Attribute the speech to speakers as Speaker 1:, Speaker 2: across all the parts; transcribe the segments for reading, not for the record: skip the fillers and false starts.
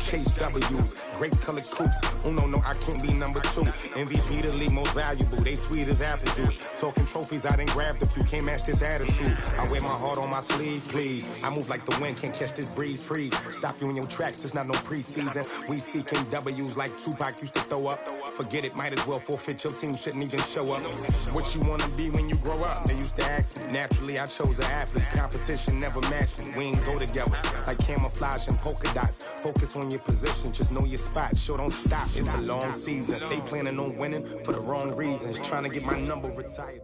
Speaker 1: chase W's. Great colored coops. Uno, no, I can't be number 2. MVP the league most valuable. They sweet as apple juice. Talking trophies, I done grabbed a few. Can't match this attitude. I wear my heart on my sleeve, please. I move like the wind, can't catch this breeze, freeze. Stop you in your tracks, it's not no preseason. We seeking W's like Tupac used to throw up. Forget it, might as well forfeit. Your team shouldn't even show up. What you wanna be when you grow up? They used to ask me. Naturally, I chose an athlete. Competition never matched me. We ain't go together like camouflage and polka dots. Focus on your position, just know your spot. Sure, don't stop. It's a long season. They planning on winning for the wrong reasons. Trying to get my number retired.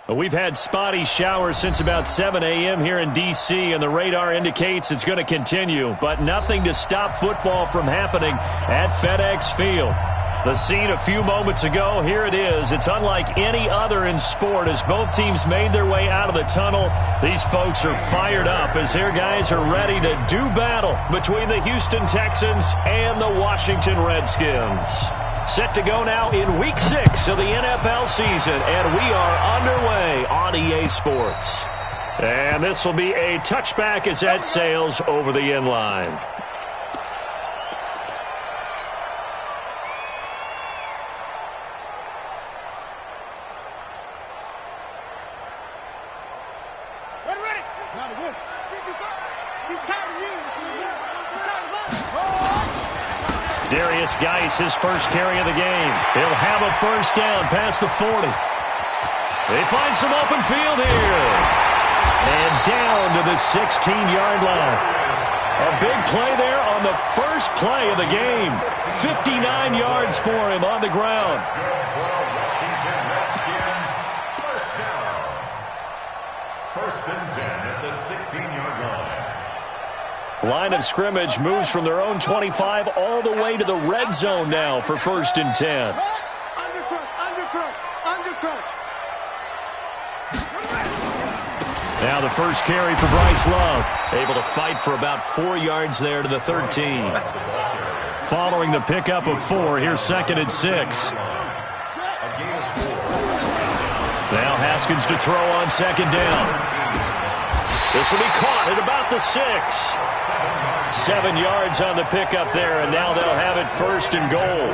Speaker 2: We've had spotty showers since about 7 a.m. here in D.C., and the radar indicates it's going to continue, but nothing to stop football from happening at FedEx Field. The scene a few moments ago, here it is. It's unlike any other in sport as both teams made their way out of the tunnel. These folks are fired up as their guys are ready to do battle between the Houston Texans and the Washington Redskins. Set to go now in Week 6 of the NFL season, and we are underway on EA Sports. And this will be a touchback as that sails over the end line. Geis, his first carry of the game. He'll have a first down past the 40. They find some open field here. And down to the 16-yard line. A big play there on the first play of the game. 59 yards for him on the ground.
Speaker 3: First and 10 at the 16-yard line.
Speaker 2: Line of scrimmage moves from their own 25 all the way to the red zone now for first and 10. Now the first carry for Bryce Love. Able to fight for about 4 yards there to the 13. Following the pickup of 4, here's second and 6. Now Haskins to throw on second down. This will be caught at about the 6. 7 yards on the pickup there, and now they'll have it first and goal.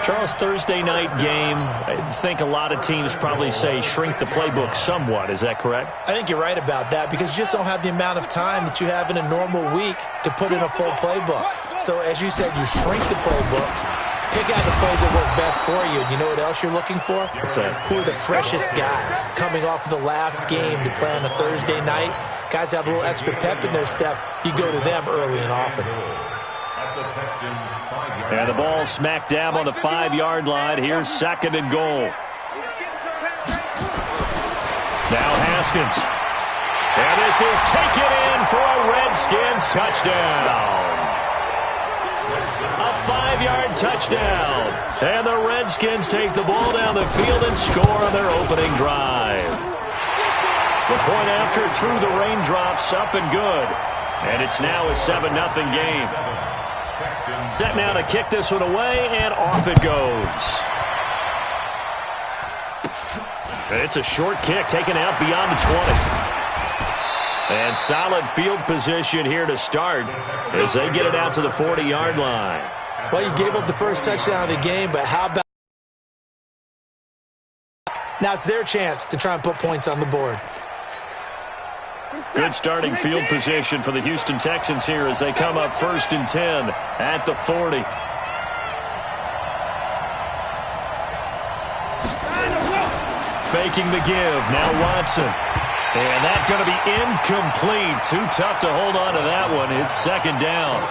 Speaker 4: Charles, Thursday night game, I think a lot of teams probably say shrink the playbook somewhat. Is that correct?
Speaker 5: I think you're right about that because you just don't have the amount of time that you have in a normal week to put in a full playbook. So as you said, you shrink the playbook, pick out the plays that work best for you. You know what else you're looking for?
Speaker 4: What's that?
Speaker 5: Who are the freshest guys coming off of the last game to play on a Thursday night? Guys have a little extra pep in their step. You go to them early and often.
Speaker 2: And the ball smack dab on the 5-yard line. Here's second and goal. Now Haskins. And this is taken in for a Redskins touchdown. A 5-yard touchdown. And the Redskins take the ball down the field and score on their opening drive. The point after through the raindrops, up and good. And it's now a 7-0 game. Set now to kick this one away, and off it goes. It's a short kick taken out beyond the 20. And solid field position here to start as they get it out to the 40-yard line.
Speaker 5: Well, you gave up the first touchdown of the game, but how about now it's their chance to try and put points on the board.
Speaker 2: Good starting field position for the Houston Texans here as they come up first and 10 at the 40. Faking the give. Now Watson. And that's going to be incomplete. Too tough to hold on to that one. It's second down.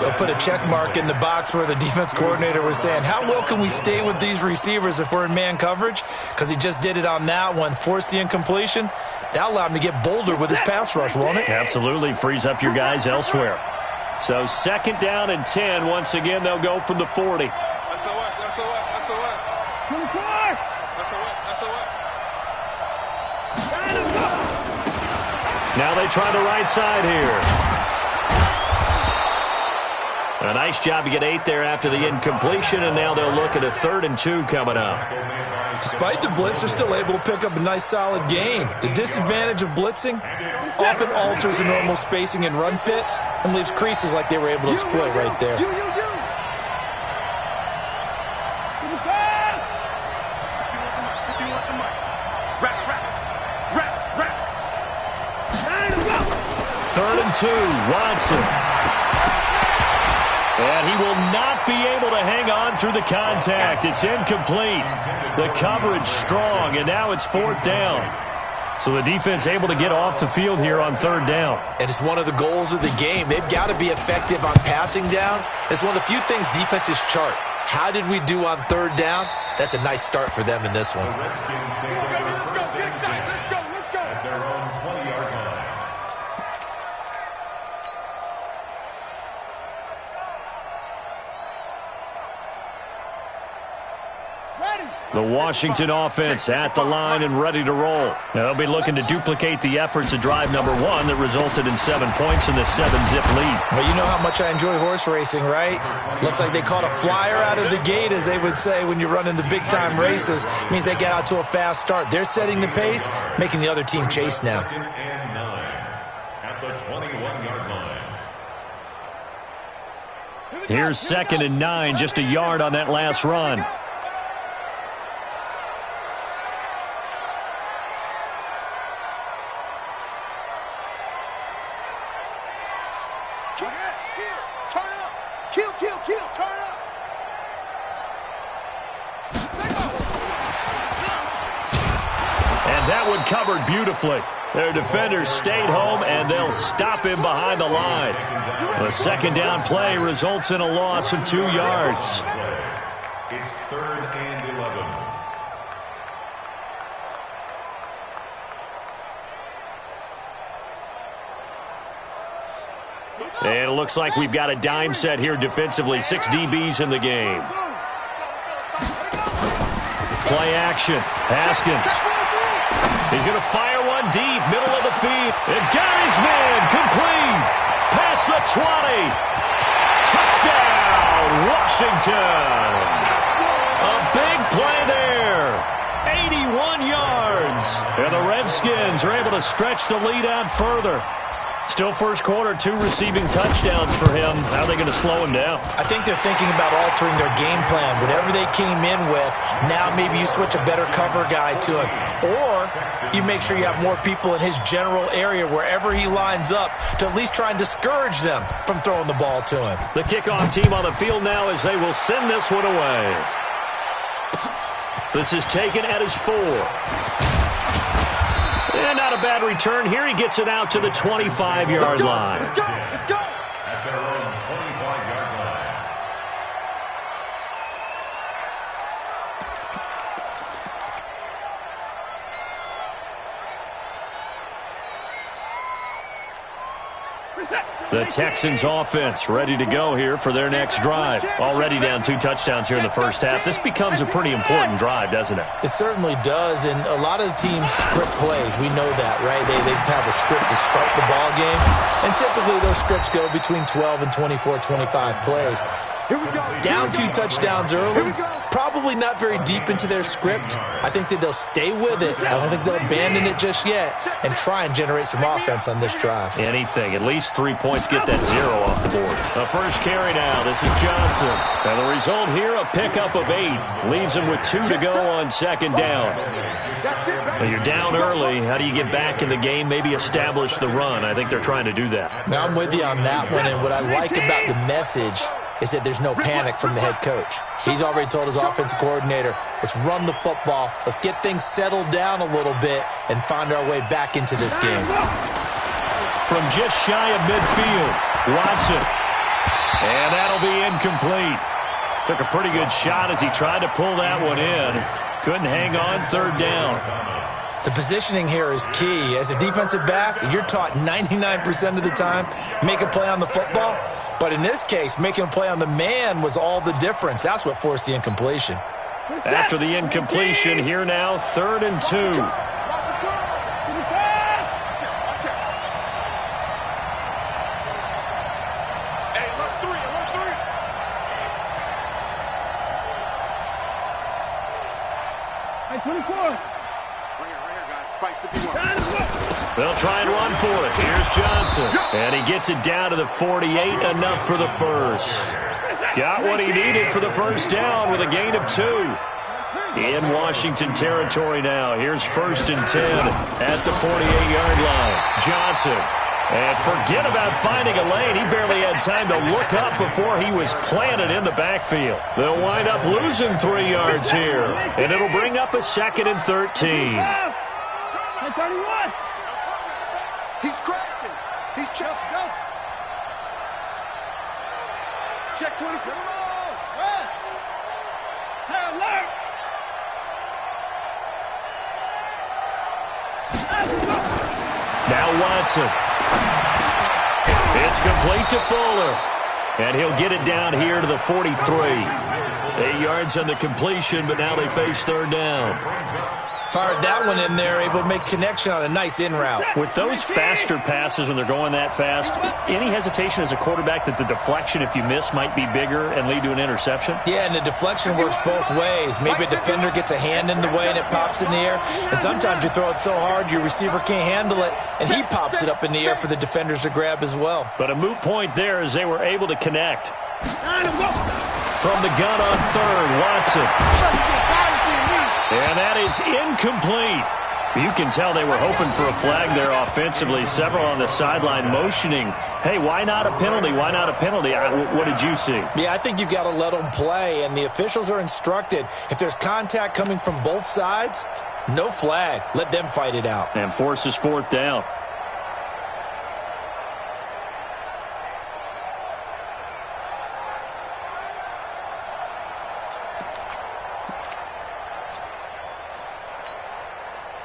Speaker 5: They'll put a check mark in the box where the defense coordinator was saying, how well can we stay with these receivers if we're in man coverage? Because he just did it on that one. Force the incompletion. That'll allow him to get bolder with his pass rush, won't it?
Speaker 2: Absolutely. Frees up your guys elsewhere. So second down and 10. Once again, they'll go from the 40. Now they try the right side here. A nice job to get 8 there after the incompletion, and now they'll look at a 3rd and 2 coming up.
Speaker 5: Despite the blitz, they're still able to pick up a nice, solid gain. The disadvantage of blitzing often alters the normal spacing and run fits and leaves creases like they were able to exploit right there.
Speaker 2: Third and 2, Watson. And he will not be able to hang on through the contact. It's incomplete. The coverage strong, and now it's 4th down. So the defense able to get off the field here on 3rd down.
Speaker 5: And it's one of the goals of the game. They've got to be effective on passing downs. It's one of the few things defenses chart. How did we do on 3rd down? That's a nice start for them in this one.
Speaker 2: The Washington offense at the line and ready to roll. Now they'll be looking to duplicate the efforts of drive number 1 that resulted in 7 points in the 7-zip lead.
Speaker 5: Well, you know how much I enjoy horse racing, right? Looks like they caught a flyer out of the gate, as they would say when you're running the big-time races. It means they get out to a fast start. They're setting the pace, making the other team chase now.
Speaker 3: At the 21-yard line.
Speaker 2: Here's 2nd and 9, just a yard on that last run. Covered beautifully. Their defenders stayed home, and they'll stop him behind the line. The 2nd down play results in a loss of 2 yards.
Speaker 3: It's 3rd and 11.
Speaker 2: And it looks like we've got a dime set here defensively. 6 DBs in the game. Play action. Haskins. He's going to fire one deep, middle of the field. And got his man, complete. Past the 20. Touchdown, Washington. A big play there. 81 yards. And the Redskins are able to stretch the lead out further. Still first quarter, 2 receiving touchdowns for him. How are they going to slow him down?
Speaker 5: I think they're thinking about altering their game plan. Whatever they came in with, now maybe you switch a better cover guy to him. Or you make sure you have more people in his general area wherever he lines up to at least try and discourage them from throwing the ball to him.
Speaker 2: The kickoff team on the field now as they will send this one away. This is taken at his 4. And not a bad return. Here he gets it out to the 25-yard line.
Speaker 3: Let's go. At their own 25-yard line.
Speaker 2: The Texans offense ready to go here for their next drive. Already down 2 touchdowns here in the first half. This becomes a pretty important drive, doesn't it?
Speaker 5: It certainly does, and a lot of the teams script plays. We know that, right? They have a script to start the ball game, and typically those scripts go between 12 and 24, 25 plays. Down 2 touchdowns early, probably not very deep into their script. I think that they'll stay with it. I don't think they'll abandon it just yet and try and generate some offense on this drive.
Speaker 2: Anything. At least 3 points, get that 0 off the board. The first carry now. This is Johnson. And the result here, a pickup of 8. Leaves him with 2 to go on 2nd down. Well, you're down early. How do you get back in the game? Maybe establish the run. I think they're trying to do that.
Speaker 5: Now, I'm with you on that one, and what I like about the message is that there's no panic from the head coach. He's already told his offensive coordinator, let's run the football, let's get things settled down a little bit and find our way back into this game.
Speaker 2: From just shy of midfield, Watson. And that'll be incomplete. Took a pretty good shot as he tried to pull that one in. Couldn't hang on 3rd down.
Speaker 5: The positioning here is key. As a defensive back, you're taught 99% of the time, make a play on the football. But in this case, making a play on the man was all the difference. That's what forced the incompletion.
Speaker 2: After the incompletion, here now, 3rd and 2. They'll try and run for it. Here's Johnson. And he gets it down to the 48, enough for the first. Got what he needed for the first down with a gain of 2. In Washington territory now. Here's 1st and 10 at the 48-yard line. Johnson. And forget about finding a lane. He barely had time to look up before he was planted in the backfield. They'll wind up losing 3 yards here. And it'll bring up a 2nd and 13.
Speaker 6: He's crashing. He's checked. Go. Check 20. Come on. Rush. Hey, alert.
Speaker 2: Now Watson. It's complete to Fuller. And he'll get it down here to the 43. 8 yards on the completion, but now they face 3rd down.
Speaker 5: Fired that one in there, able to make connection on a nice in route.
Speaker 2: With those faster passes when they're going that fast, any hesitation as a quarterback that the deflection, if you miss, might be bigger and lead to an interception?
Speaker 5: Yeah, and the deflection works both ways. Maybe a defender gets a hand in the way and it pops in the air. And sometimes you throw it so hard your receiver can't handle it, and he pops it up in the air for the defenders to grab as well.
Speaker 2: But a moot point there as they were able to connect. From the gun on 3rd, Watson. And that is incomplete. You can tell they were hoping for a flag there offensively. Several on the sideline motioning, hey, why not a penalty? Why not a penalty? What did you see?
Speaker 5: Yeah, I think you've got to let them play, and the officials are instructed. If there's contact coming from both sides, no flag. Let them fight it out.
Speaker 2: And forces 4th down.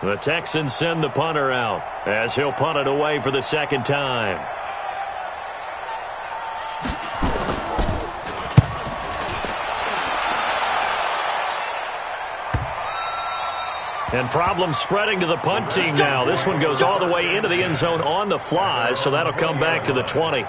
Speaker 2: The Texans send the punter out as he'll punt it away for the 2nd time. And problems spreading to the punt team now. This one goes all the way into the end zone on the fly, so that'll come back to the 20.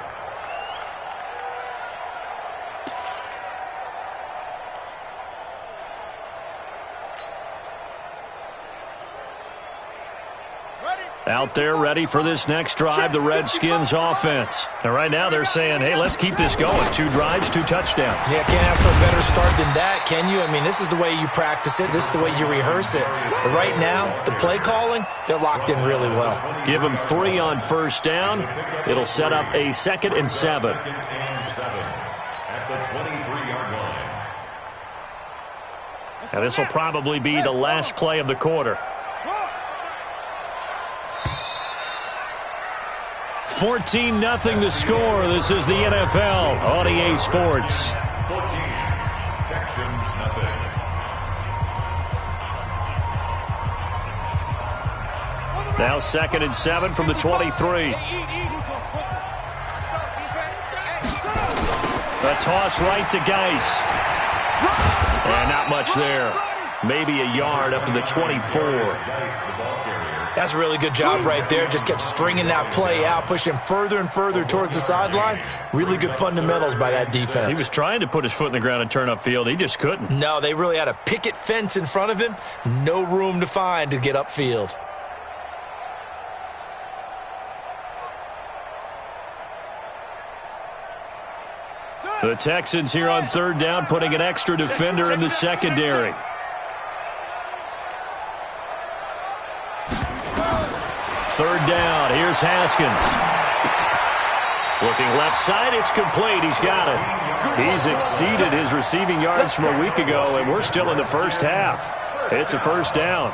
Speaker 2: Out there ready for this next drive, the Redskins offense. And right now they're saying, hey, let's keep this going. 2 drives, 2 touchdowns.
Speaker 5: Yeah, can't ask for a better start than that, can you? I mean, this is the way you practice it. This is the way you rehearse it. But right now, the play calling, they're locked in really well.
Speaker 2: Give them 3 on 1st down. It'll set up a 2nd and 7.
Speaker 3: At the 23-yard line.
Speaker 2: Now this will probably be the last play of the quarter. 14-0 the score. This is the NFL on EA Sports.
Speaker 3: 14, Texans nothing.
Speaker 2: Now 2nd and 7 from the 23. A toss right to Geis. And not much there. Maybe a yard up to the 24.
Speaker 5: That's a really good job right there. Just kept stringing that play out, pushing further and further towards the sideline. Really good fundamentals by that defense.
Speaker 2: He was trying to put his foot in the ground and turn upfield. He just couldn't.
Speaker 5: No, they really had a picket fence in front of him. No room to find to get upfield.
Speaker 2: The Texans here on 3rd down, putting an extra defender in the secondary. Third down. Here's Haskins. Looking left side. It's complete. He's got it. He's exceeded his receiving yards from a week ago, and we're still in the first half. It's a 1st down.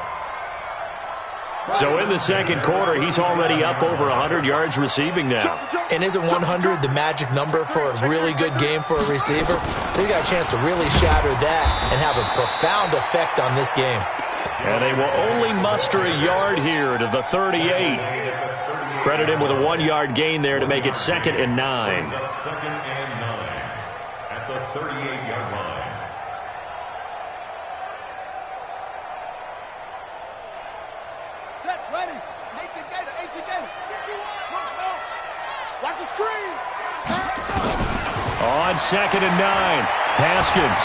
Speaker 2: So in the 2nd quarter, he's already up over 100 yards receiving now.
Speaker 5: And isn't 100 the magic number for a really good game for a receiver? So you got a chance to really shatter that and have a profound effect on this game.
Speaker 2: And they will only muster a yard here to the 38. Credit him with a 1-yard gain there to make it 2nd and 9.
Speaker 3: 2nd and 9 at the 38-yard line.
Speaker 6: Set, ready. 18 Gator. Watch the screen.
Speaker 2: On 2nd and 9, Haskins.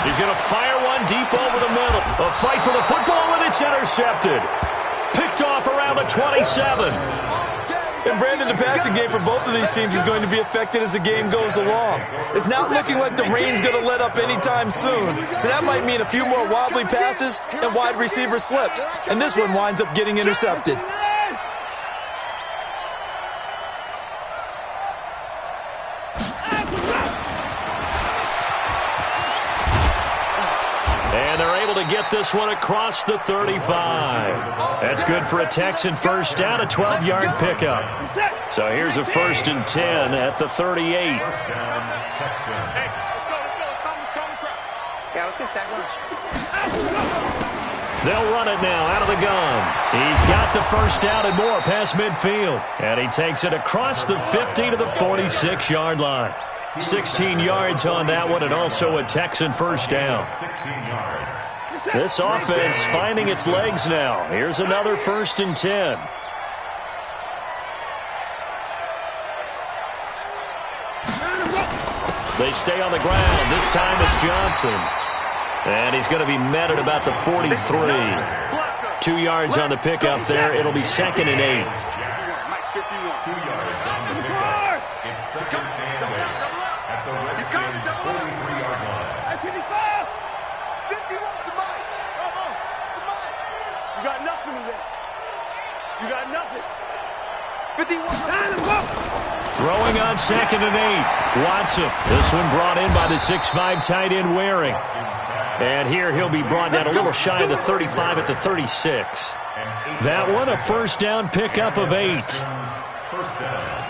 Speaker 2: He's going to fire one deep over the middle. A fight for the football, and it's intercepted. Picked off around the 27.
Speaker 5: And Brandon, the passing game for both of these teams is going to be affected as the game goes along. It's not looking like the rain's going to let up anytime soon, so that might mean a few more wobbly passes and wide receiver slips. And this one winds up getting intercepted.
Speaker 2: To get this one across the 35. That's good for a Texan first down, a 12-yard pickup. So here's a 1st and 10 at the 38.
Speaker 3: First down, Texan.
Speaker 6: Hey, let's go sack lunch.
Speaker 2: They'll run it now out of the gun. He's got the first down and more past midfield. And he takes it across the 50 to the 46-yard line. 16 yards on that one, and also a Texan first down.
Speaker 3: 16 yards.
Speaker 2: This offense finding its legs now. Here's another 1st and 10. They stay on the ground. This time it's Johnson. And he's going to be met at about the 43. 2 yards on the pickup there. It'll be 2nd and 8.
Speaker 3: 2 yards on the pickup. It's 2nd and 8 at the Redskins' 43-yard line.
Speaker 6: 51 to Mike. You got nothing today. You got nothing. 51.
Speaker 2: Throwing on 2nd and 8. Watson. This one brought in by the 6'5" tight end Waring. And here he'll be brought down a little shy of the 35 at the 36. That one a first down pickup of 8.
Speaker 3: First down.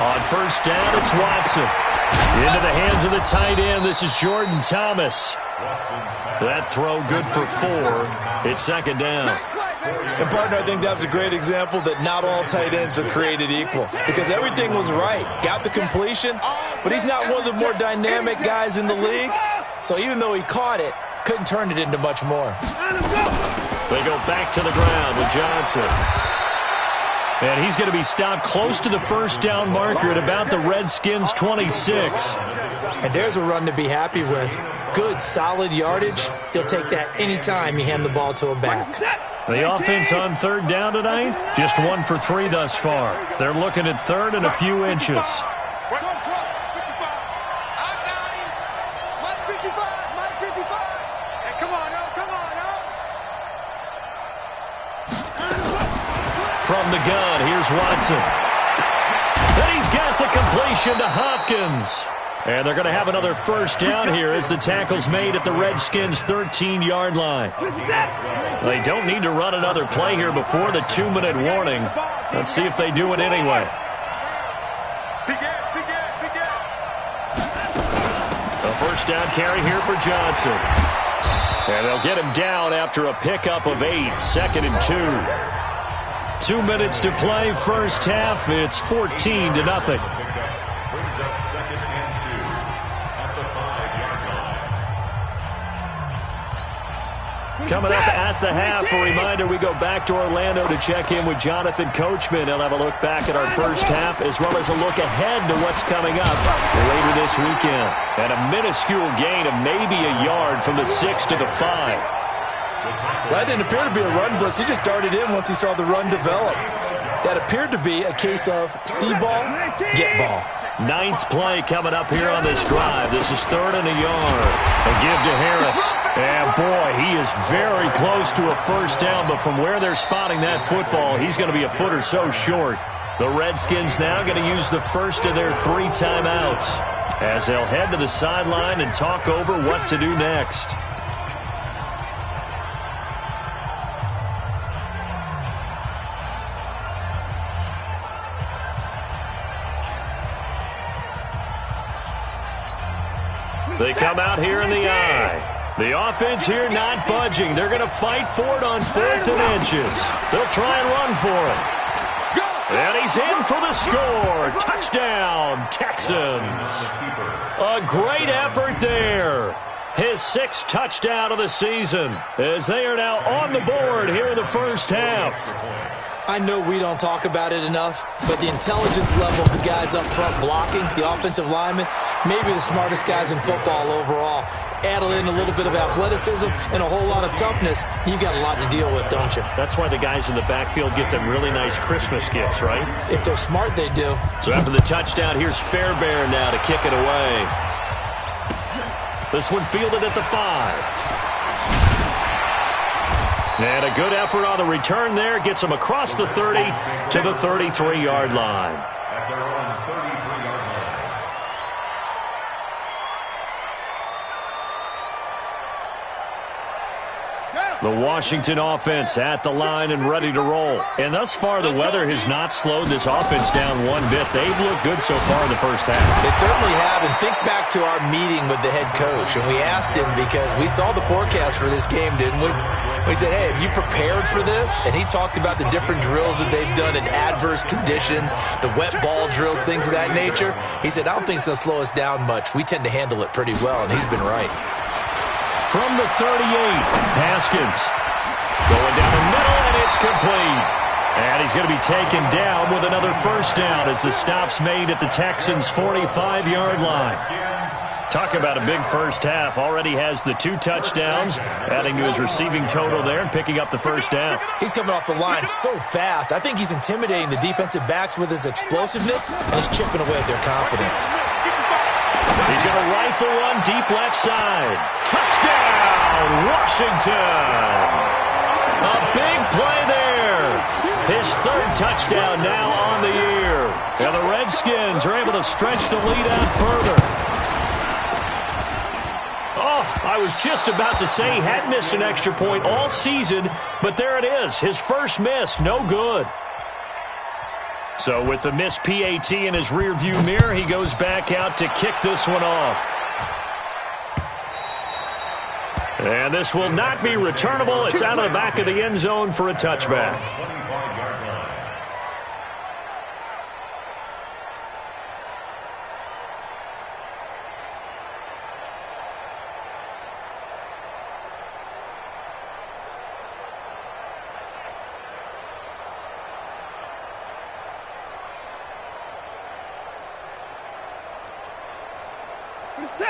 Speaker 2: On first down, it's Watson. Into the hands of the tight end. This is Jordan Thomas. That throw good for 4. It's 2nd down.
Speaker 5: And, partner, I think that's a great example that not all tight ends are created equal, because everything was right. Got the completion, but he's not one of the more dynamic guys in the league. So even though he caught it, couldn't turn it into much more.
Speaker 2: They go back to the ground with Johnson. And he's going to be stopped close to the first down marker at about the Redskins' 26.
Speaker 5: And there's a run to be happy with. Good, solid yardage. He'll take that anytime you hand the ball to a back.
Speaker 2: The offense on 3rd down tonight, just 1 for 3 thus far. They're looking at 3rd and a few inches. From the gun, here's Watson. And he's got the completion to Hopkins. And they're going to have another first down here as the tackle's made at the Redskins' 13-yard line. They don't need to run another play here before the 2-minute warning. Let's see if they do it anyway. A first down carry here for Johnson. And they'll get him down after a pickup of 8, 2nd and 2. 2 minutes to play, first half. It's 14-0.
Speaker 3: Brings up 2nd and 2 at the 5-yard line.
Speaker 2: Coming up at the half, a reminder, we go back to Orlando to check in with Jonathan Coachman. He'll have a look back at our first half as well as a look ahead to what's coming up later this weekend. And a minuscule gain of maybe a yard from the 6 to the 5.
Speaker 5: That didn't appear to be a run blitz. He just darted in once he saw the run develop. That appeared to be a case of see ball, get ball.
Speaker 2: 9th play coming up here on this drive. This is 3rd and a yard. A give to Harris. And boy, he is very close to a first down, but from where they're spotting that football, he's going to be a foot or so short. The Redskins now going to use the first of their 3 timeouts as they'll head to the sideline and talk over what to do next. They come out here in the eye. The offense here not budging. They're going to fight for it on 4th and inches. They'll try and run for it. And he's in for the score. Touchdown, Texans. A great effort there. His 6th touchdown of the season as they are now on the board here in the first half.
Speaker 5: I know we don't talk about it enough, but the intelligence level of the guys up front blocking, the offensive linemen, maybe the smartest guys in football overall. Add in a little bit of athleticism and a whole lot of toughness, you've got a lot to deal with, don't you?
Speaker 2: That's why the guys in the backfield get them really nice Christmas gifts, right?
Speaker 5: If they're smart, they do.
Speaker 2: So after the touchdown, here's Fairbairn now to kick it away. This one fielded at the 5. And a good effort on the return there. Gets him across the 30 to the 33-yard line.
Speaker 3: At their own 33-yard line.
Speaker 2: The Washington offense at the line and ready to roll. And thus far, the weather has not slowed this offense down one bit. They've looked good so far in the first half.
Speaker 5: They certainly have. And think back to our meeting with the head coach. And we asked him because we saw the forecast for this game, didn't we? We said, hey, have you prepared for this? And he talked about the different drills that they've done in adverse conditions, the wet ball drills, things of that nature. He said, I don't think it's going to slow us down much. We tend to handle it pretty well, and he's been right.
Speaker 2: From the 38, Haskins going down the middle, and it's complete. And he's going to be taken down with another first down as the stop's made at the Texans' 45-yard line. Talk about a big first half. Already has the 2 touchdowns, adding to his receiving total there and picking up the first down.
Speaker 5: He's coming off the line so fast. I think he's intimidating the defensive backs with his explosiveness, and he's chipping away at their confidence.
Speaker 2: He's going to rifle one deep left side. Touchdown, Washington! A big play there. His 3rd touchdown now on the year. And the Redskins are able to stretch the lead out further. Oh, I was just about to say he hadn't missed an extra point all season, but there it is. His first miss, no good. So with the missed PAT in his rearview mirror, he goes back out to kick this one off. And this will not be returnable. It's out of the back of the end zone for a touchback.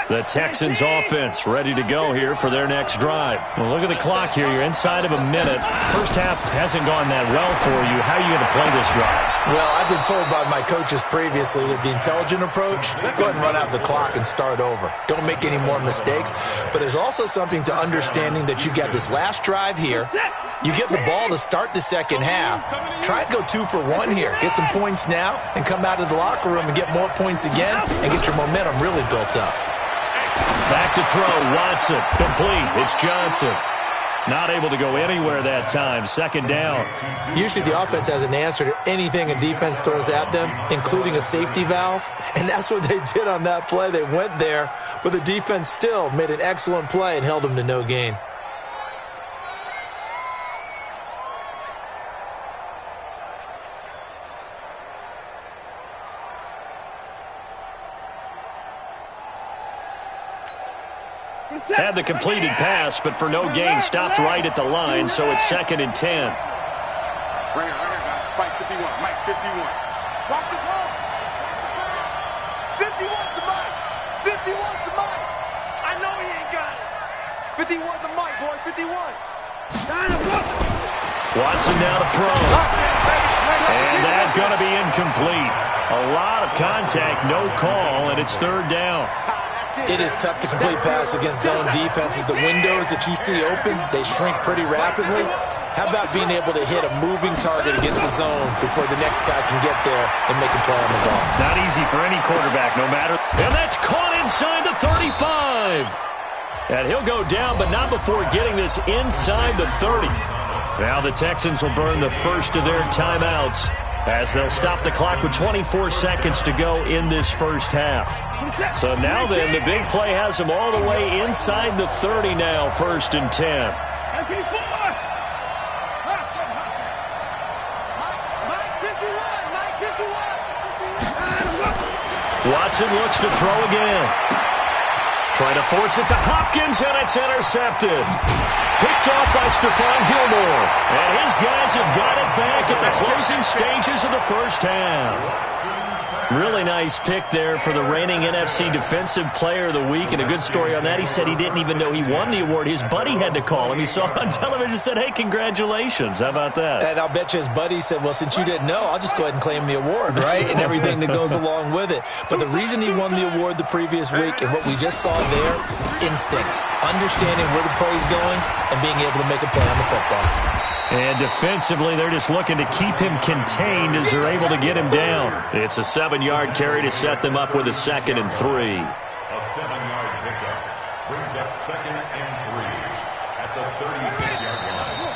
Speaker 2: The Texans offense ready to go here for their next drive. Well, look at the clock here. You're inside of a minute. First half hasn't gone that well for you. How are you going to play this drive?
Speaker 5: Well, I've been told by my coaches previously that the intelligent approach, go ahead and run out the clock and start over. Don't make any more mistakes. But there's also something to understanding that you got this last drive here. You get the ball to start the second half. Try and go 2 for 1 here. Get some points now and come out of the locker room and get more points again and get your momentum really built up.
Speaker 2: Back to throw, Watson, complete. It's Johnson. Not able to go anywhere that time. Second down.
Speaker 5: Usually the offense has an answer to anything a defense throws at them, including a safety valve. And that's what they did on that play. They went there, but the defense still made an excellent play and held them to no gain.
Speaker 2: Had the completed pass, but for no gain, stopped right at the line, so it's 2nd and 10.
Speaker 6: Right here, guys. Mike 51. Mike 51. Watch the ball. 51 to Mike. 51 to Mike. I know he ain't got it. 51 to Mike, boy. 51.
Speaker 2: Watson now to throw. And that's going to be incomplete. A lot of contact, no call, and it's 3rd down.
Speaker 5: It is tough to complete pass against zone defenses. The windows that you see open, they shrink pretty rapidly. How about being able to hit a moving target against a zone before the next guy can get there and make a play on the ball?
Speaker 2: Not easy for any quarterback, no matter. And that's caught inside the 35. And he'll go down, but not before getting this inside the 30. Now the Texans will burn the first of their timeouts as they'll stop the clock with 24 seconds to go in this first half. So now then, the big play has them all the way inside the 30 now, 1st and 10. Watson looks to throw again. Trying to force it to Hopkins, and it's intercepted. Picked off by Stephon Gilmore. And his guys have got it back at the closing stages of the first half. Really nice pick there for the reigning NFC Defensive Player of the Week. And a good story on that. He said he didn't even know he won the award. His buddy had to call him. He saw it on television and said, hey, congratulations. How about that?
Speaker 5: And I'll bet you his buddy said, well, since you didn't know, I'll just go ahead and claim the award, right? And everything that goes along with it. But the reason he won the award the previous week and what we just saw there, instincts, understanding where the play is going and being able to make a play on the football.
Speaker 2: And defensively, they're just looking to keep him contained as they're able to get him down. It's a 7-yard carry to set them up with a 2nd and 3.
Speaker 3: A 7-yard pickup brings up 2nd and 3 at the 36-yard line.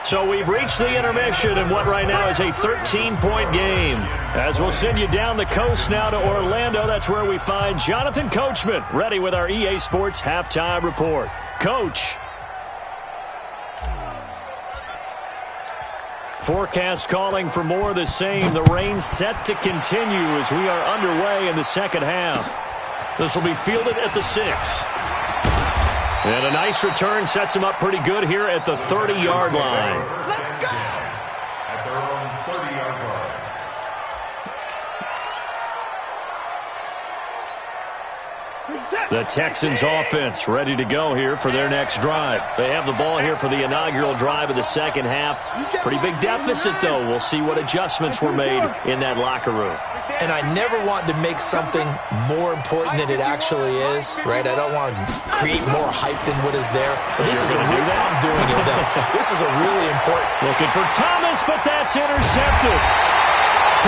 Speaker 2: So we've reached the intermission in what right now is a 13-point game. As we'll send you down the coast now to Orlando, that's where we find Jonathan Coachman, ready with our EA Sports Halftime Report. Coach. Forecast calling for more of the same. The rain set to continue as we are underway in the second half. This will be fielded at the 6. And a nice return sets him up pretty good here at the 30-yard line.
Speaker 3: Let's go! At their own 30-yard line.
Speaker 2: The Texans offense ready to go here for their next drive. They have the ball here for the inaugural drive of the second half. Pretty big deficit, though. We'll see what adjustments were made in that locker room.
Speaker 5: And I never want to make something more important than it actually is, right? I don't want to create more hype than what is there. But this is I'm doing it, though. This is a really important.
Speaker 2: Looking for Thomas, but that's intercepted.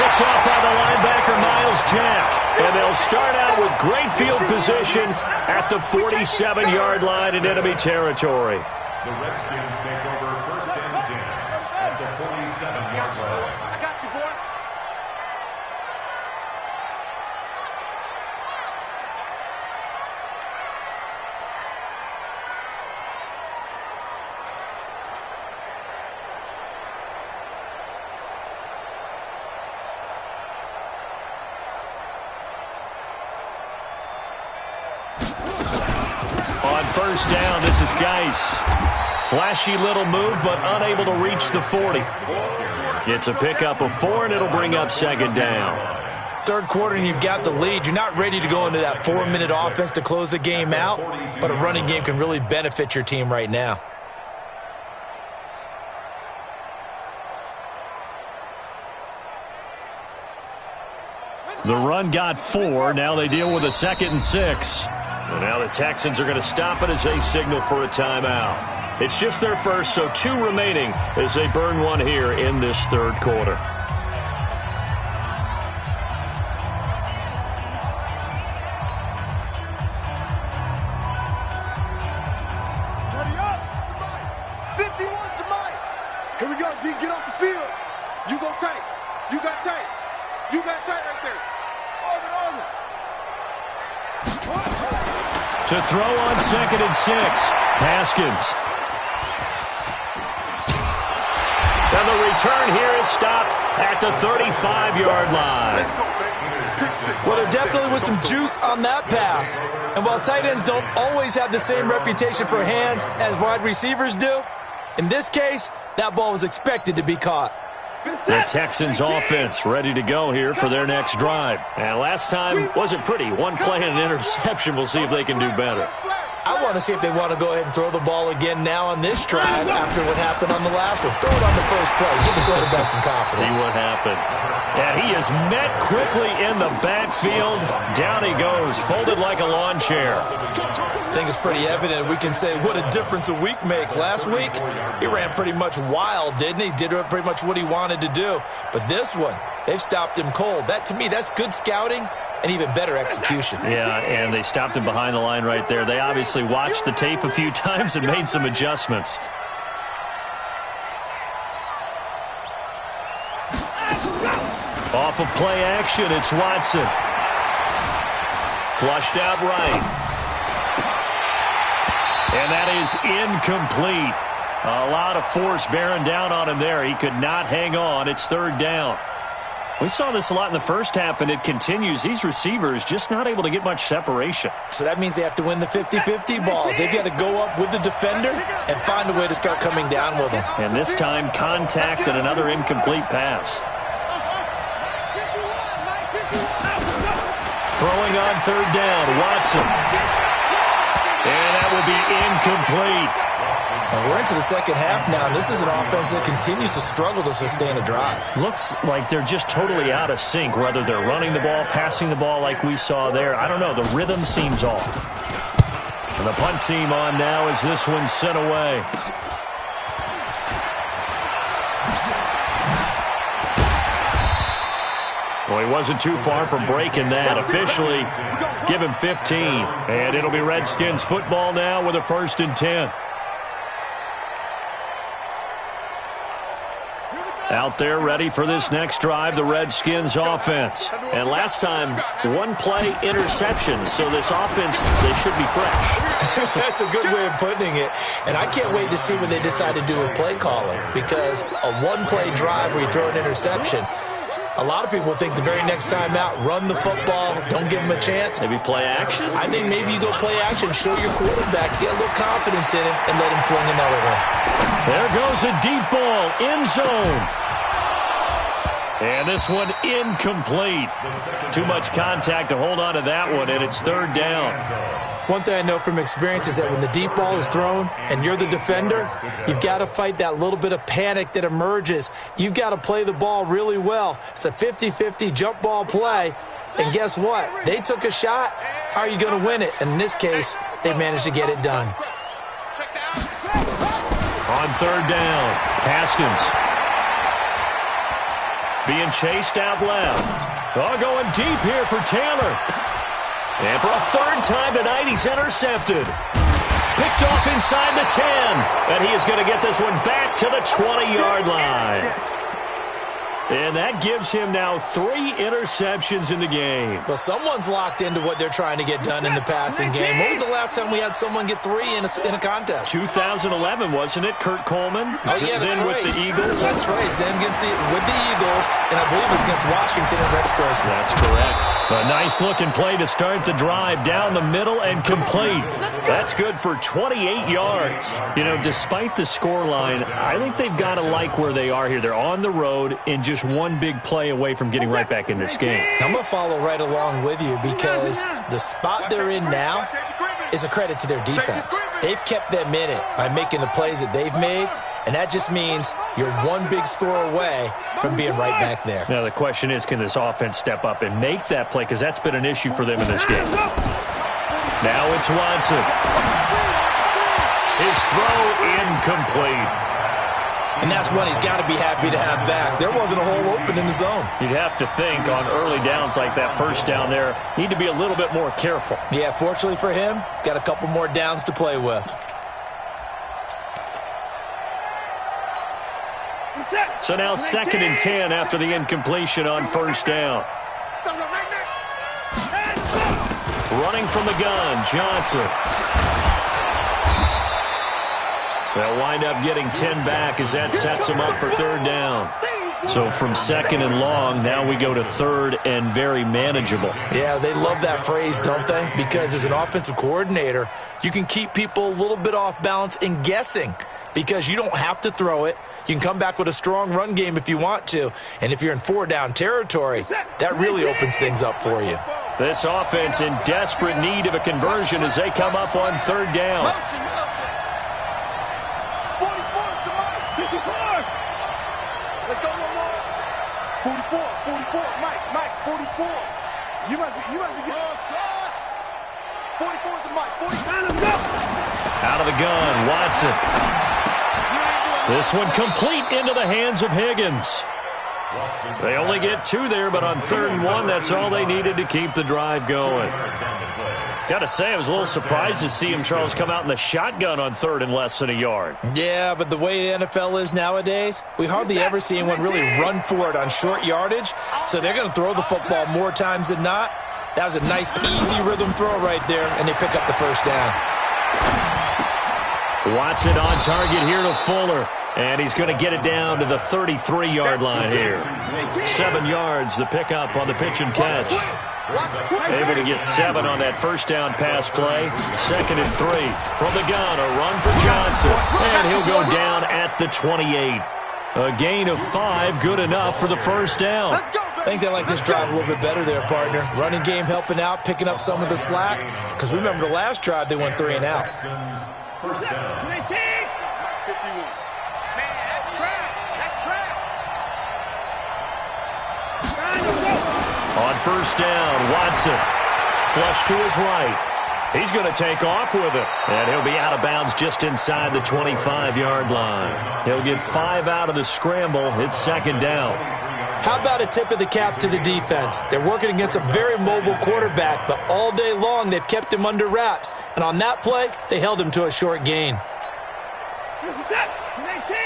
Speaker 2: Picked off by the linebacker, Miles Jack. And they'll start out with great field position at the 47-yard line in enemy territory.
Speaker 3: The Redskins take over 1st and 10 at the 47-yard line.
Speaker 6: I got you, boy.
Speaker 2: On first down, this is Geis. Flashy little move, but unable to reach the 40. It's a pickup of 4, and it'll bring up 2nd down.
Speaker 5: Third quarter, and you've got the lead. You're not ready to go into that 4-minute offense to close the game out, but a running game can really benefit your team right now.
Speaker 2: The run got 4. Now they deal with a 2nd and 6. And now the Texans are going to stop it as they signal for a timeout. It's just their first, so 2 remaining as they burn one here in this third quarter.
Speaker 6: Ready up. 51 to Mike. Here we go, G. Get off the field. You go tight. You got tight. You got tight right there. Over.
Speaker 2: To throw on 2nd and 6. Haskins. And the return here is stopped at the 35-yard line.
Speaker 5: Well, there definitely was some juice on that pass. And while tight ends don't always have the same reputation for hands as wide receivers do, in this case, that ball was expected to be caught.
Speaker 2: The Texans offense ready to go here for their next drive. And last time wasn't pretty. 1 play and an interception. We'll see if they can do better.
Speaker 5: I want to see if they want to go ahead and throw the ball again now on this drive after what happened on the last one. Throw it on the first play. Give the quarterback some confidence.
Speaker 2: See what happens. And he is met quickly in the backfield. Down he goes, folded like a lawn chair.
Speaker 5: I think it's pretty evident. We can say what a difference a week makes. Last week, he ran pretty much wild, didn't he? Did pretty much what he wanted to do. But this one, they've stopped him cold. That, to me, that's good scouting and even better execution.
Speaker 2: Yeah, and they stopped him behind the line right there. They obviously watched the tape a few times and made some adjustments. Off of play action, it's Watson. Flushed out right. And that is incomplete. A lot of force bearing down on him there. He could not hang on. It's 3rd down. We saw this a lot in the first half, and it continues. These receivers just not able to get much separation.
Speaker 5: So that means they have to win the 50-50 balls. They've got to go up with the defender and find a way to start coming down with them.
Speaker 2: And this time, contact and another incomplete pass. Throwing on third down, Watson. And that will be incomplete.
Speaker 5: And we're into the second half now, and this is an offense that continues to struggle to sustain a drive.
Speaker 2: Looks like they're just totally out of sync, whether they're running the ball, passing the ball like we saw there. I don't know. The rhythm seems off. And the punt team on now as this one's sent away. Well, he wasn't too far from breaking that. Officially, give him 15. And it'll be Redskins football now with a 1st and 10. Out there ready for this next drive, the Redskins offense. And last time, 1-play interception. So this offense, they should be fresh.
Speaker 5: That's a good way of putting it. And I can't wait to see what they decide to do with play calling. Because a 1-play drive where you throw an interception, a lot of people think the very next time out, run the football, don't give them a chance.
Speaker 2: Maybe play action?
Speaker 5: I think maybe you go play action, show your quarterback, get a little confidence in him, and let him fling another one.
Speaker 2: There goes a deep ball, end zone. And this one incomplete. Too much contact to hold on to that one, and it's 3rd down.
Speaker 5: One thing I know from experience is that when the deep ball is thrown and you're the defender, you've got to fight that little bit of panic that emerges. You've got to play the ball really well. It's a 50-50 jump ball play. And guess what? They took a shot. How are you going to win it? And in this case, they managed to get it done.
Speaker 2: On 3rd down, Haskins. Being chased out left. Oh, going deep here for Taylor. And for a 3rd time tonight, he's intercepted. Picked off inside the 10. And he is going to get this one back to the 20-yard line. And that gives him now 3 interceptions in the game.
Speaker 5: Well, someone's locked into what they're trying to get done in the passing game. When was the last time we had someone get 3 in a contest?
Speaker 2: 2011, wasn't it? Kurt Coleman?
Speaker 5: Oh, yeah, that's
Speaker 2: then
Speaker 5: right.
Speaker 2: With the Eagles?
Speaker 5: That's right. Then with the Eagles, and I believe it was against Washington and Rex Grossman.
Speaker 2: That's correct. A nice-looking play to start the drive. Down the middle and complete. That's good for 28 yards. You know, despite the scoreline, I think they've got to like where they are here. They're on the road and just one big play away from getting right back in this game.
Speaker 5: I'm going to follow right along with you because the spot they're in now is a credit to their defense. They've kept them in it by making the plays that they've made, and that just means you're one big score away from being right back there.
Speaker 2: Now the question is, can this offense step up and make that play? Because that's been an issue for them in this game. Now it's Watson. His throw incomplete.
Speaker 5: And that's one he's got to be happy to have back. There wasn't a hole open in the zone.
Speaker 2: You'd have to think on early downs like that, 1st down there, need to be a little bit more careful.
Speaker 5: Yeah, fortunately for him, got a couple more downs to play with.
Speaker 2: So now 2nd and 10 after the incompletion on 1st down. Running from the gun, Johnson. They'll wind up getting 10 back as that sets them up for 3rd down. So from 2nd and long, now we go to 3rd and very manageable.
Speaker 5: Yeah, they love that phrase, don't they? Because as an offensive coordinator, you can keep people a little bit off balance and guessing because you don't have to throw it. You can come back with a strong run game if you want to. And if you're in 4-down territory, that really opens things up for you.
Speaker 2: This offense in desperate need of a conversion as they come up on 3rd down.
Speaker 6: Let's go one more. 44, Mike, 44. You must be getting 44 to Mike. 49, let's go.
Speaker 2: Out of the gun, Watson. This one complete into the hands of Higgins. They only get 2 there, but on 3rd and 1, that's all they needed to keep the drive going. Got to say, I was a little surprised to see him, Charles, come out in the shotgun on 3rd and less than a yard.
Speaker 5: Yeah, but the way the NFL is nowadays, we hardly ever see anyone really run for it on short yardage, so they're going to throw the football more times than not. That was a nice, easy rhythm throw right there, and they pick up the 1st down.
Speaker 2: Watson on target here to Fuller. And he's going to get it down to the 33-yard line here. 7 yards, the pickup on the pitch and catch. Able to get 7 on that first down pass play. 2nd and 3. From the gun, a run for Johnson. And he'll go down at the 28. A gain of 5, good enough for the first down.
Speaker 5: I think they like this drive a little bit better there, partner. Running game helping out, picking up some of the slack. Because remember the last drive, they went 3 and out.
Speaker 3: First down.
Speaker 6: 51. Man, that's trash. That's trash.
Speaker 2: On first down, Watson. Flush to his right. He's going to take off with it. And he'll be out of bounds just inside the 25-yard line. He'll get 5 out of the scramble. It's 2nd down.
Speaker 5: How about a tip of the cap to the defense? They're working against a very mobile quarterback, but all day long they've kept him under wraps. And on that play, they held him to a short gain.
Speaker 6: This is it. 19.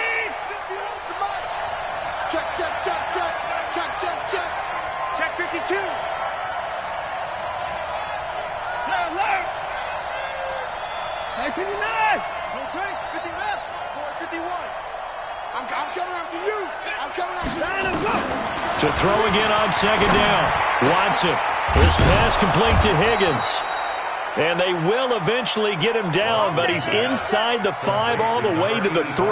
Speaker 6: 51 to Mike. Check, check, check, check. Check, check, check. Check 52. Alert. Hey, 59. 50 left. 51. I'm coming after you. I'm coming after you.
Speaker 2: To throw again on 2nd down. Watson. This pass complete to Higgins. And they will eventually get him down, but he's inside the 5 all the way to the 3.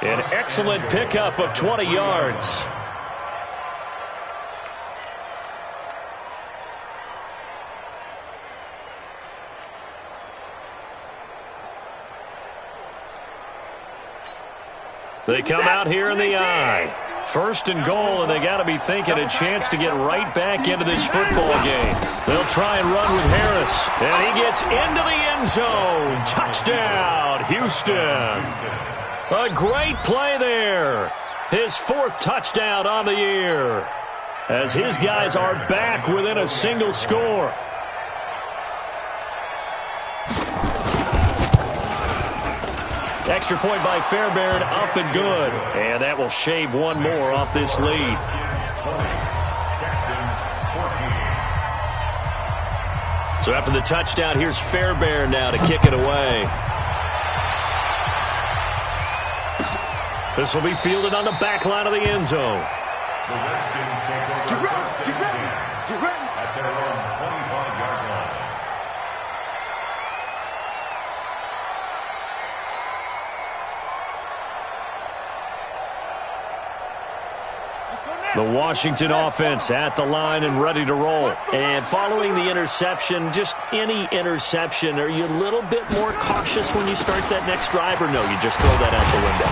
Speaker 2: An excellent pickup of 20 yards. They come out here in the I. 1st and goal, and they got to be thinking a chance to get right back into this football game. They'll try and run with Harris, and he gets into the end zone. Touchdown, Houston. A great play there. His 4th touchdown on the year, as his guys are back within a single score. Extra point by Fairbairn, up and good. And that will shave 1 more off this lead. So after the touchdown, here's Fairbairn now to kick it away. This will be fielded on the back line of the end zone.
Speaker 3: The Redskins take over first and 10 at their own 25-yard line.
Speaker 2: The Washington offense at the line and ready to roll. And following the interception, just any interception, are you a little bit more cautious when you start that next drive, or no, you just throw that out the window?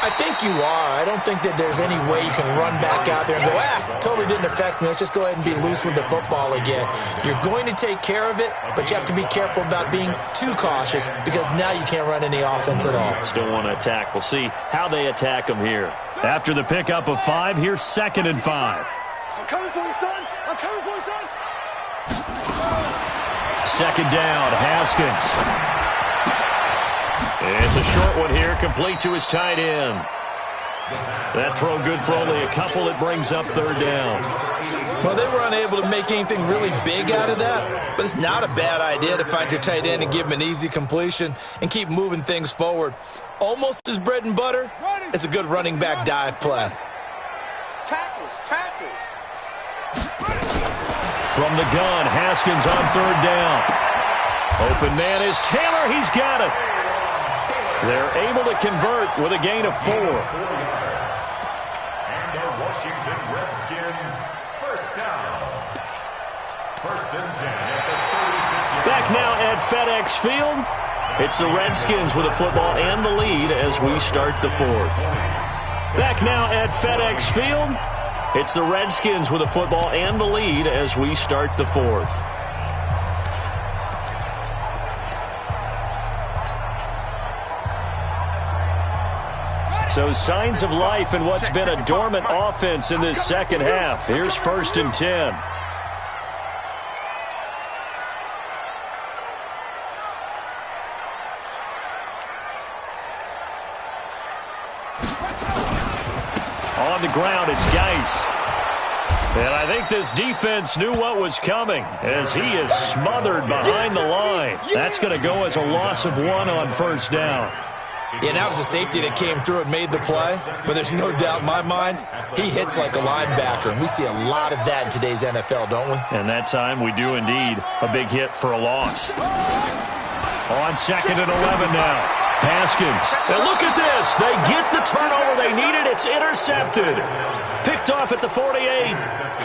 Speaker 5: I think you are. I don't think that there's any way you can run back out there and go, totally didn't affect me. Let's just go ahead and be loose with the football again. You're going to take care of it, but you have to be careful about being too cautious because now you can't run any offense at all.
Speaker 2: Still want to attack. We'll see how they attack them here. After the pickup of 5, here's 2nd and 5.
Speaker 6: I'm coming for you, son. I'm coming for you, son.
Speaker 2: 2nd down, Haskins. It's a short one here, complete to his tight end. That throw good for only a couple. It brings up 3rd down.
Speaker 5: Well, they were unable to make anything really big out of that, but it's not a bad idea to find your tight end and give him an easy completion and keep moving things forward. Almost his bread and butter is a good running back dive play.
Speaker 6: Tackles, tackles.
Speaker 2: From the gun, Haskins on 3rd down. Open man is Taylor. He's got it. They're able to convert with a gain of 4.
Speaker 3: And the Washington Redskins first down. 1st and 10 at the 36-yard line.
Speaker 2: Back now at FedEx Field. It's the Redskins with the football and the lead as we start the 4th. Back now at FedEx Field. It's the Redskins with the football and the lead as we start the 4th. So signs of life in what's been a dormant offense in this second half. Here's 1st and 10. On the ground, it's Geis. And I think this defense knew what was coming as he is smothered behind the line. That's going to go as a loss of 1 on 1st down.
Speaker 5: Yeah, that was a safety that came through and made the play, but there's no doubt in my mind, he hits like a linebacker, and we see a lot of that in today's NFL, don't we?
Speaker 2: And that time we do indeed. A big hit for a loss. On 2nd and 11 now. Haskins. And look at this. They get the turnover they needed. It's intercepted. Picked off at the 48.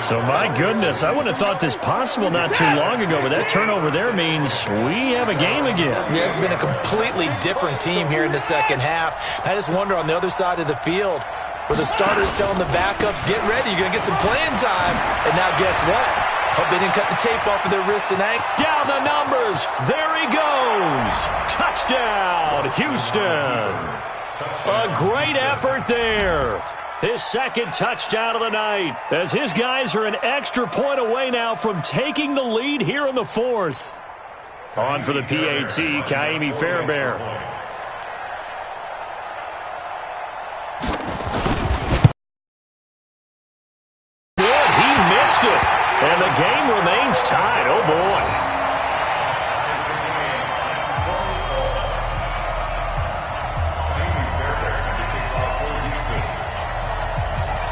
Speaker 2: So, my goodness, I wouldn't have thought this possible not too long ago, but that turnover there means we have a game again.
Speaker 5: Yeah, it's been a completely different team here in the second half. I just wonder on the other side of the field, where the starters telling the backups, get ready, you're going to get some playing time. And now guess what? Hope they didn't cut the tape off of their wrists and ankles.
Speaker 2: Down the numbers. There he goes. Touchdown, Houston. A great effort there. His second touchdown of the night, as his guys are an extra point away now from taking the lead here in the fourth. On for the PAT, Kaimi Fairbairn. And the game remains tied. Oh, boy.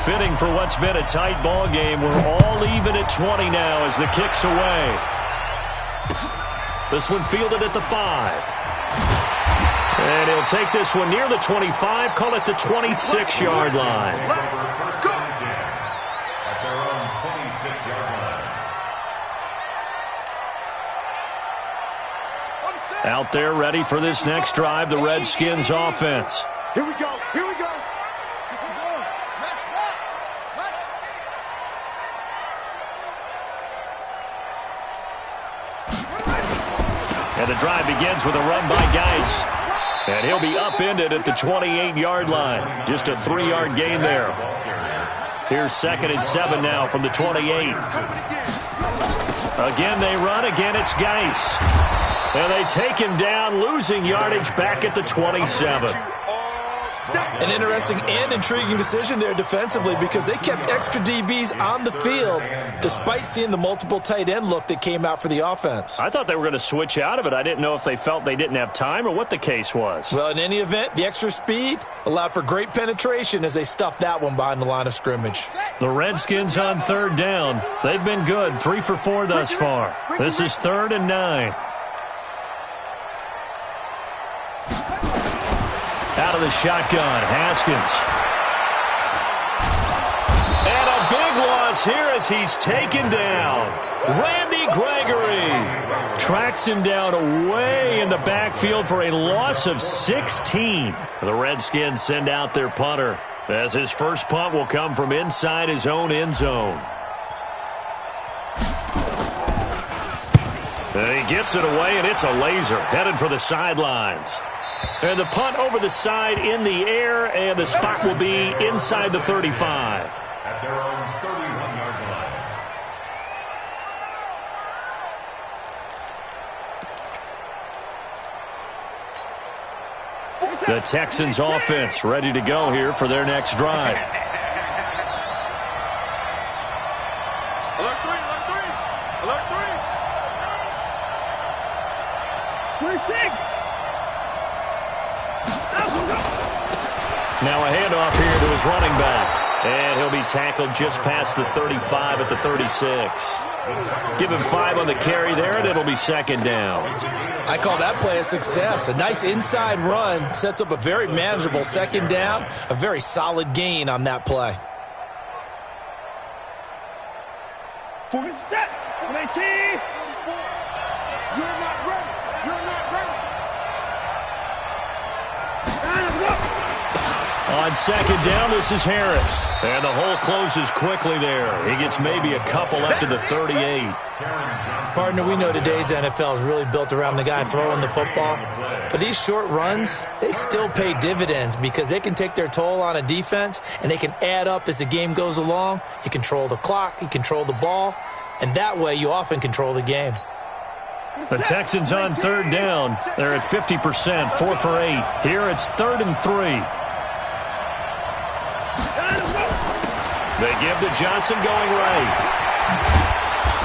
Speaker 2: Fitting for what's been a tight ball game. We're all even at 20 now as the kick's away. This one fielded at the 5. And he'll take this one near the 25, call it the 26-yard line. Out there ready for this next drive, the Redskins offense.
Speaker 6: Here we go. Here we go.
Speaker 2: And the drive begins with a run by Geis. And he'll be upended at the 28-yard line. Just a 3-yard gain there. Here's 2nd and 7 now from the 28. Again they run. Again it's Geis. And they take him down, losing yardage back at the 27.
Speaker 5: An interesting and intriguing decision there defensively because they kept extra DBs on the field despite seeing the multiple tight end look that came out for the offense.
Speaker 2: I thought they were going to switch out of it. I didn't know if they felt they didn't have time or what the case was.
Speaker 5: Well, in any event, the extra speed allowed for great penetration as they stuffed that one behind the line of scrimmage.
Speaker 2: The Redskins on 3rd down. They've been good, 3 for 4 thus far. This is 3rd and 9. Out of the shotgun, Haskins. And a big loss here as he's taken down. Randy Gregory tracks him down away in the backfield for a loss of 16. The Redskins send out their punter as his first punt will come from inside his own end zone. And he gets it away, and it's a laser headed for the sidelines. And the punt over the side in the air, and the spot will be inside the 35.
Speaker 3: At their own 31-yard line.
Speaker 2: The Texans offense ready to go here for their next drive.
Speaker 6: Alert 3, alert 3, alert 3. 26.
Speaker 2: Now a handoff here to his running back. And he'll be tackled just past the 35 at the 36. Give him 5 on the carry there, and it'll be 2nd down.
Speaker 5: I call that play a success. A nice inside run sets up a very manageable 2nd down. A very solid gain on that play.
Speaker 6: 47, 19. You're not ready. You're not ready.
Speaker 2: On 2nd down, this is Harris. And the hole closes quickly there. He gets maybe a couple up to the 38.
Speaker 5: Partner, we know today's NFL is really built around the guy throwing the football. But these short runs, they still pay dividends because they can take their toll on a defense and they can add up as the game goes along. You control the clock, you control the ball, and that way you often control the game.
Speaker 2: The Texans on 3rd down. They're at 50%, 4 for 8. Here it's 3rd and 3. They give to Johnson going right.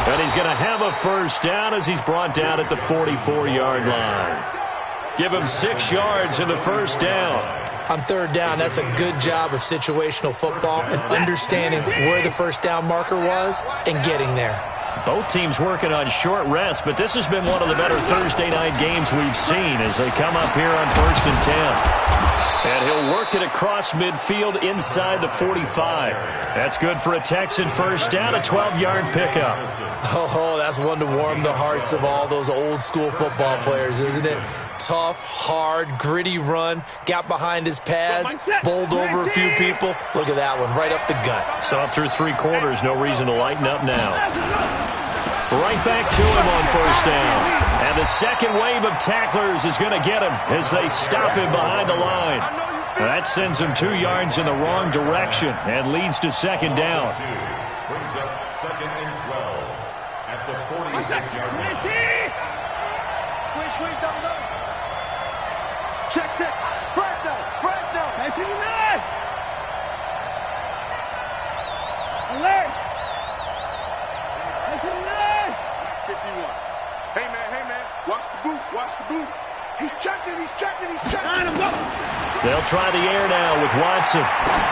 Speaker 2: And he's going to have a first down as he's brought down at the 44-yard line. Give him 6 yards in the first down.
Speaker 5: On third down, that's a good job of situational football and understanding where the first down marker was and getting there.
Speaker 2: Both teams working on short rest, but this has been one of the better Thursday night games we've seen as they come up here on 1st and 10. And he'll work it across midfield inside the 45. That's good for a Texan first down, a 12-yard pickup.
Speaker 5: Oh, that's one to warm the hearts of all those old-school football players, isn't it? Tough, hard, gritty run, got behind his pads, bowled over a few people. Look at that one, right up the gut.
Speaker 2: So up through 3 quarters, no reason to lighten up now. Right back to him on first down. And the second wave of tacklers is going to get him as they stop him behind the line. That sends him 2 yards in the wrong direction and leads to second down.
Speaker 3: Brings up 2nd and 12 at the 46-yard line.
Speaker 6: Squeeze, double. Check. Fresno. 19. Alert. 51. Hey, man. Watch the boot. He's checking. Line him up.
Speaker 2: They'll try the air now with Watson.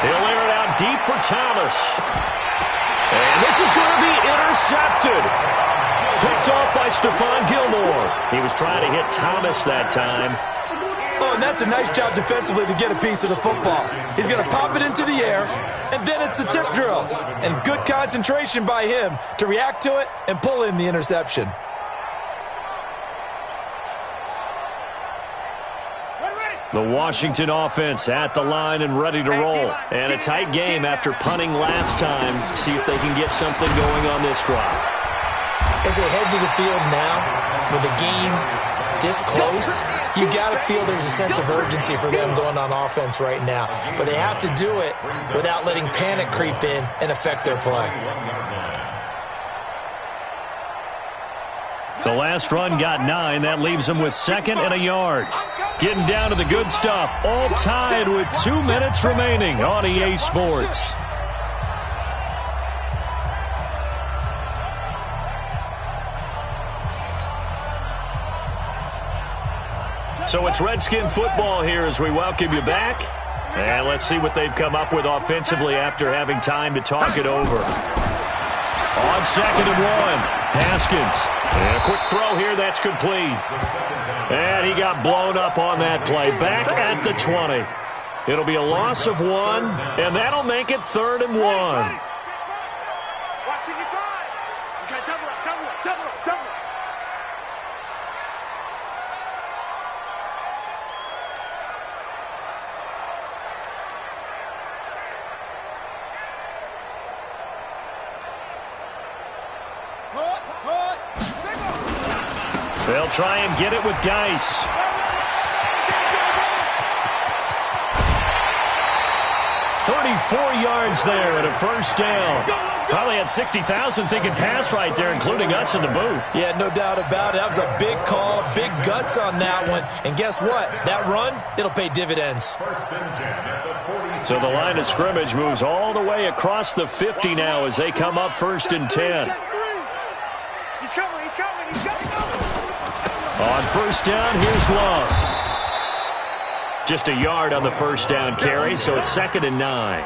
Speaker 2: He'll air it out deep for Thomas. And this is going to be intercepted. Picked off by Stephon Gilmore. He was trying to hit Thomas that time.
Speaker 5: Oh, and that's a nice job defensively to get a piece of the football. He's going to pop it into the air, and then it's the tip drill. And good concentration by him to react to it and pull in the interception.
Speaker 2: The Washington offense at the line and ready to roll. And a tight game after punting last time. See if they can get something going on this drive.
Speaker 5: As they head to the field now, with the game this close, you got to feel there's a sense of urgency for them going on offense right now. But they have to do it without letting panic creep in and affect their play.
Speaker 2: The last run got 9. That leaves them with 2nd and a yard. Getting down to the good stuff. All tied with 2 minutes remaining on EA Sports. So it's Redskin football here as we welcome you back. And let's see what they've come up with offensively after having time to talk it over. On 2nd and 1, Haskins. And a quick throw here, that's complete. And he got blown up on that play. Back at the 20. It'll be a loss of 1, and that'll make it 3rd and 1.
Speaker 6: Watching you drive. Okay, double up.
Speaker 2: They'll try and get it with Geis. "34 yards there at a first down. Probably had 60,000 thinking pass right there, including us in the booth.
Speaker 5: Yeah, no doubt about it. That was a big call, big guts on that one. And guess what? That run, it'll pay dividends.
Speaker 2: So the line of scrimmage moves all the way across the 50 now as they come up 1st and 10.
Speaker 6: He's coming.
Speaker 2: On first down, here's Love. Just a yard on the first down carry, so it's 2nd and 9.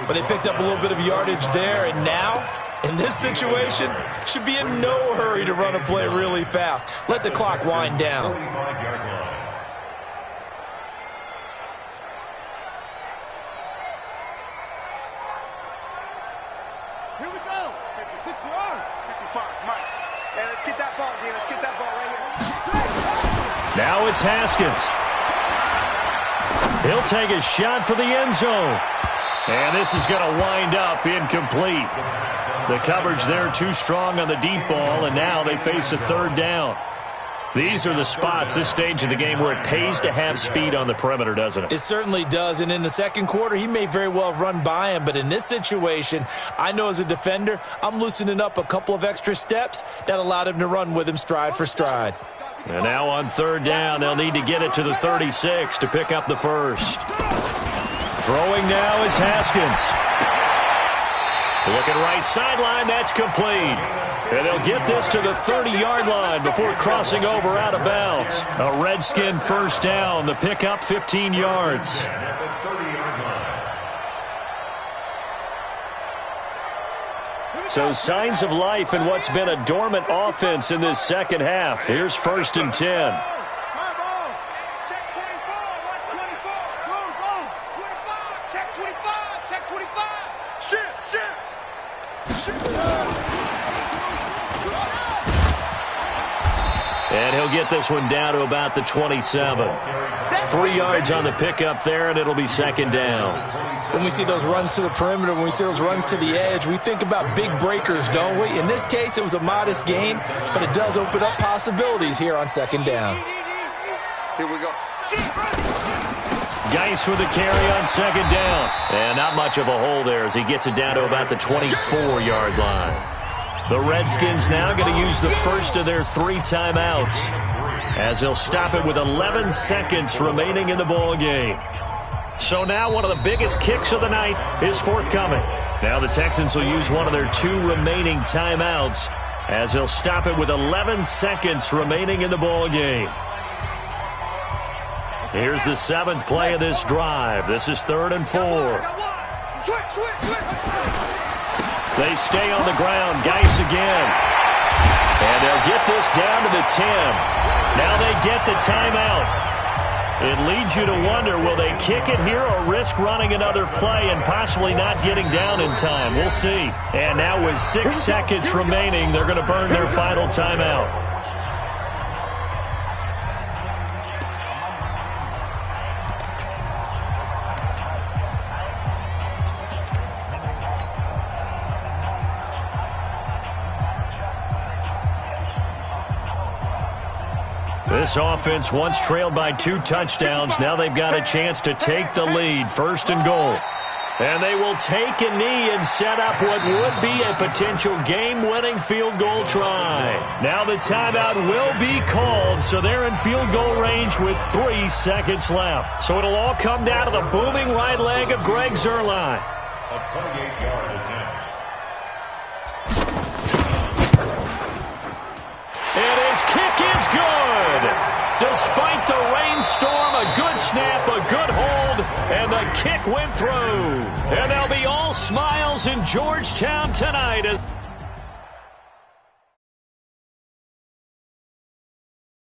Speaker 5: But they picked up a little bit of yardage there, and now, in this situation, should be in no hurry to run a play really fast. Let the clock wind down.
Speaker 6: Here we go. 50, 60, 55, Mike. Hey, let's get that ball again. Let's get that ball right here.
Speaker 2: Now it's Haskins. He'll take a shot for the end zone. And this is going to wind up incomplete. The coverage there too strong on the deep ball, and now they face a 3rd down. These are the spots, this stage of the game, where it pays to have speed on the perimeter, doesn't it?
Speaker 5: It certainly does, and in the second quarter, he may very well run by him, but in this situation, I know as a defender, I'm loosening up a couple of extra steps that allowed him to run with him stride for stride.
Speaker 2: And now on 3rd down, they'll need to get it to the 36 to pick up the first. Throwing now is Haskins. Looking right sideline, that's complete. And they'll get this to the 30-yard line before crossing over out of bounds. A Redskin first down, the pickup 15 yards. So signs of life in what's been a dormant offense in this second half. Here's 1st and 10. And he'll get this one down to about the 27. 3 yards on the pickup there, and it'll be 2nd down.
Speaker 5: When we see those runs to the perimeter, when we see those runs to the edge, we think about big breakers, don't we? In this case, it was a modest gain, but it does open up possibilities here on 2nd down.
Speaker 6: Here we go.
Speaker 2: Geis with the carry on 2nd down. And not much of a hole there as he gets it down to about the 24-yard line. The Redskins now going to use the first of their 3 timeouts as they'll stop it with 11 seconds remaining in the ball game. So now one of the biggest kicks of the night is forthcoming. Now the Texans will use one of their 2 remaining timeouts as they'll stop it with 11 seconds remaining in the ball game. Here's the 7th play of this drive. This is 3rd and 4. They stay on the ground. Geis again. And they'll get this down to the 10. Now they get the timeout. It leads you to wonder, will they kick it here or risk running another play and possibly not getting down in time? We'll see. And now with 6 seconds remaining, they're going to burn their final timeout. This offense once trailed by 2 touchdowns. Now they've got a chance to take the lead. 1st and goal. And they will take a knee and set up what would be a potential game-winning field goal try. Now the timeout will be called, so they're in field goal range with 3 seconds left. So it'll all come down to the booming right leg of Greg Zuerlein.
Speaker 3: A 28-yard attempt.
Speaker 2: And his kick is good. Despite the rainstorm, a good snap, a good hold, and the kick went through. And they'll be all smiles in Georgetown tonight as